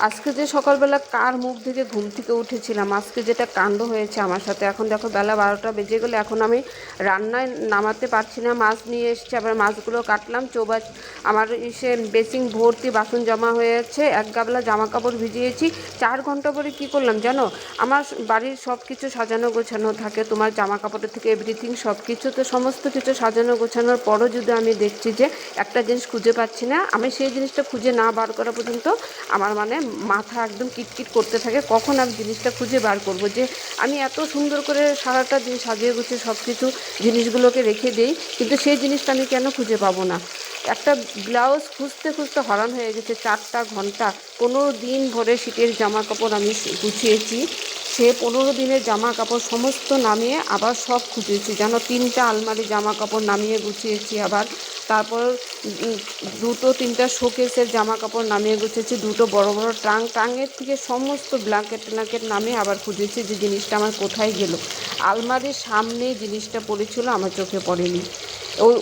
আজকে যে সকালবেলা কার মুখ থেকে ঘুম থেকে উঠেছিলাম, আজকে যেটা কাণ্ড হয়েছে আমার সাথে। এখন দেখো বেলা 12টা বেজে গেলে এখন আমি রান্নায় নামাতে পারছি না। মাছ নিয়ে এসেছি, আবার মাছগুলো কাটলাম। আমার সে বেসিং ভর্তি বাসন জমা হয়েছে, এক গাবলা জামা কাপড় ভিজিয়েছি। 4 ঘন্টা পরে কী করলাম জানো, আমার বাড়ির সব কিছু সাজানো গোছানো থাকে, তোমার জামা কাপড়ের থেকে এভরিথিং সব কিছু। তো সমস্ত কিছু সাজানো গোছানোর পরও যদি আমি দেখছি যে একটা জিনিস খুঁজে পাচ্ছি না, আমি সেই জিনিসটা খুঁজে না বার করা পর্যন্ত আমার মাথা একদম কিটকিট করতে থাকে। কখন আমি জিনিসটা খুঁজে বার করব, যে আমি এত সুন্দর করে সারাটা দিন সাজিয়ে গুছিয়ে সব কিছু জিনিসগুলোকে রেখে দিই, কিন্তু সেই জিনিসটা আমি কেন খুঁজে পাবো না। একটা ব্লাউজ খুঁজতে খুঁজতে হয়রান হয়ে গেছে। 4টা ঘন্টা 15 দিন ভরে শীতের জামা কাপড় আমি গুছিয়েছি। সে 15 দিনের জামা কাপড় সমস্ত নামিয়ে আবার সব খুঁজেছি, যেন 3টা আলমারি জামা কাপড় নামিয়ে গুছিয়েছি। আবার তারপর 2-3টা শোকেসের জামা কাপড় নামিয়ে গুছিয়েছি। 2টো বড় বড় ট্রাঙ্কের থেকে সমস্ত ব্ল্যাঙ্কেট নামিয়ে আবার খুঁজেছি যে জিনিসটা আমার কোথায় গেল। আলমারির সামনেই জিনিসটা পড়েছিল, আমার চোখে পড়েনি।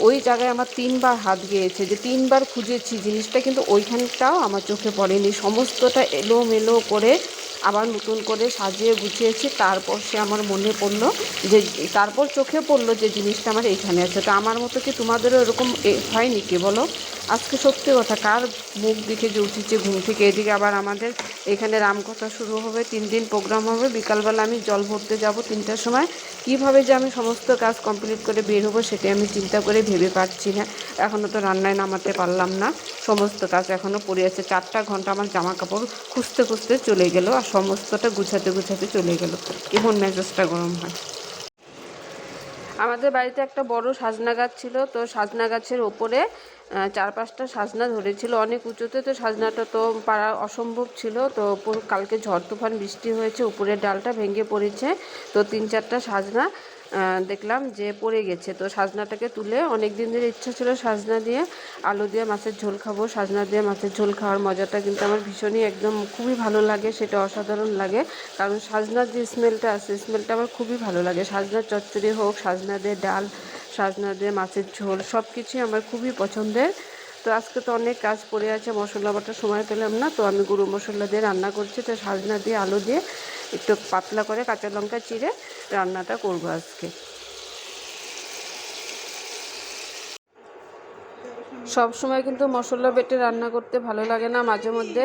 ওই জায়গায় আমার 3বার হাত গিয়েছে, যে 3বার খুঁজেছি জিনিসটা, কিন্তু ওইখানটাও আমার চোখে পড়েনি। সমস্তটা এলোমেলো করে আবার নতুন করে সাজিয়ে গুছিয়েছি। তারপর আমার মনে পড়লো যে, তারপর চোখে পড়লো যে জিনিসটা আমার এইখানে আছে। তো আমার মতো কি তোমাদেরও এরকম হয়নি কি বলো? আজকে সত্যি কথা, কার মুখ দেখে যে উঠেছে ঘুম থেকে। এদিকে আবার আমাদের এখানে রামকথা শুরু হবে, 3 দিন প্রোগ্রাম হবে। বিকালবেলা আমি জল ভরতে যাব 3টার সময়। কীভাবে যে আমি সমস্ত কাজ কমপ্লিট করে বের হবো সেটা আমি চিন্তা করে ভেবে পাচ্ছি না। এখনও তো রান্নায় নামাতে পারলাম না, সমস্ত কাজ এখনও পড়ে আছে। 4টা ঘন্টা আমার জামা কাপড় খুঁজতে খুঁজতে চলে গেল, আর সমস্তটা গুছাতে চলে গেল। এখন মেজাজটা গরম হয়। আমাদের বাড়িতে একটা বড় সাজনা গাছ ছিল, তো সাজনা গাছের ওপরে 4-5টা সাজনা ধরেছিল অনেক উঁচুতে। তো সাজনাটা তো পাড়া অসম্ভব ছিল। তো কালকে ঝড় তুফান বৃষ্টি হয়েছে, উপরের ডালটা ভেঙে পড়েছে। তো 3-4টা সাজনা দেখলাম যে পড়ে গেছে। তো সাজনাটাকে তুলে, অনেক দিন ধরে ইচ্ছা ছিল সাজনা দিয়ে আলু দিয়ে মাছের ঝোল খাবো। সাজনা দিয়ে মাছের ঝোল খাওয়ার মজাটা কিন্তু আমার ভীষণই একদম খুবই ভালো লাগে, সেটা অসাধারণ লাগে। কারণ সাজনার যে স্মেলটা আছে, স্মেলটা আমার খুবই ভালো লাগে। সাজনার চচ্চড়ি হোক, সাজনা দিয়ে ডাল, সাজনা দিয়ে মাছের ঝোল, সব কিছুই আমার খুবই পছন্দের। তো আজকে তো অনেক কাজ পড়ে আছে, মশলা বাটার সময় পেলাম না, তো আমি গুঁড়ো মশলা দিয়ে রান্না করছি। তো সাজনা দিয়ে আলু দিয়ে একটু পাতলা করে কাঁচা লঙ্কা চিড়ে রান্নাটা করবো আজকে। সব সময় কিন্তু মশলা বেটে রান্না করতে ভালো লাগে না, মাঝে মধ্যে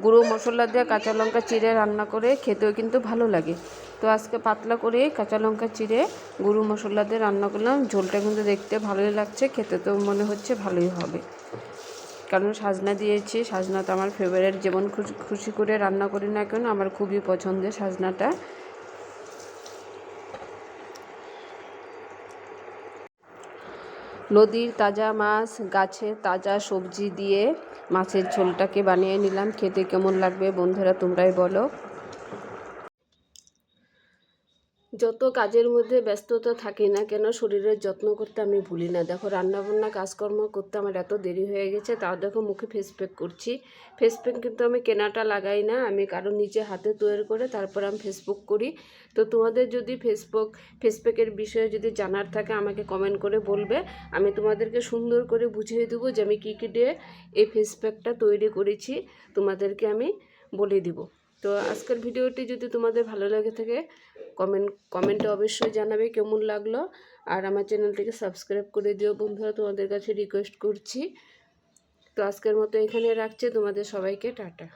গুঁড়ো মশলা দিয়ে কাঁচা লঙ্কা চিড়ে রান্না করে খেতেও কিন্তু ভালো লাগে। তো আজকে পাতলা করে কাঁচা লঙ্কা চিড়ে গুঁড়ো মশলা দিয়ে রান্না করলাম। ঝোলটা কিন্তু দেখতে ভালোই লাগছে, খেতে তো মনে হচ্ছে ভালোই হবে, কারণ সাজনা দিয়েছি। সাজনা তো আমার ফেভারিট, যেমন খুশি করে রান্না করি না কেন আমার খুবই পছন্দের সাজনাটা। নদীর তাজা মাছ, গাছের তাজা সবজি দিয়ে মাছের ঝোলটাকে বানিয়ে নিলাম। খেতে কেমন লাগবে বন্ধুরা তোমরাই বলো। যত কাজের মধ্যে ব্যস্ততা থাকি না কেন, শরীরের যত্ন করতে আমি ভুলি না। দেখো রান্নাবান্না কাজকর্ম করতে আমার এত দেরি হয়ে গেছে, তাও দেখো মুখে ফেস প্যাক করছি। ফেস প্যাক কিন্তু আমি কেনাটা লাগাই না, আমি কারো নিজে হাতে তৈরি করে তারপর আমি ফেসবুক করি। তো তোমাদের যদি ফেস প্যাকের বিষয়ে যদি জানার থাকে আমাকে কমেন্ট করে বলবে, আমি তোমাদেরকে সুন্দর করে বুঝিয়ে দেবো যে আমি কী দিয়ে এই ফেস প্যাকটা তৈরি করেছি, তোমাদেরকে আমি বলে দিব। তো আজকের ভিডিওটি যদি তোমাদের ভালো লাগে থাকে কমেন্টে অবশ্যই জানাবে কেমন লাগলো। আর আমার চ্যানেলটিকে সাবস্ক্রাইব করে দিও বন্ধুরা, তোমাদের কাছে রিকোয়েস্ট করছি। তো আজকের মতো এখানে রাখছি, তোমাদের সবাইকে টাটা।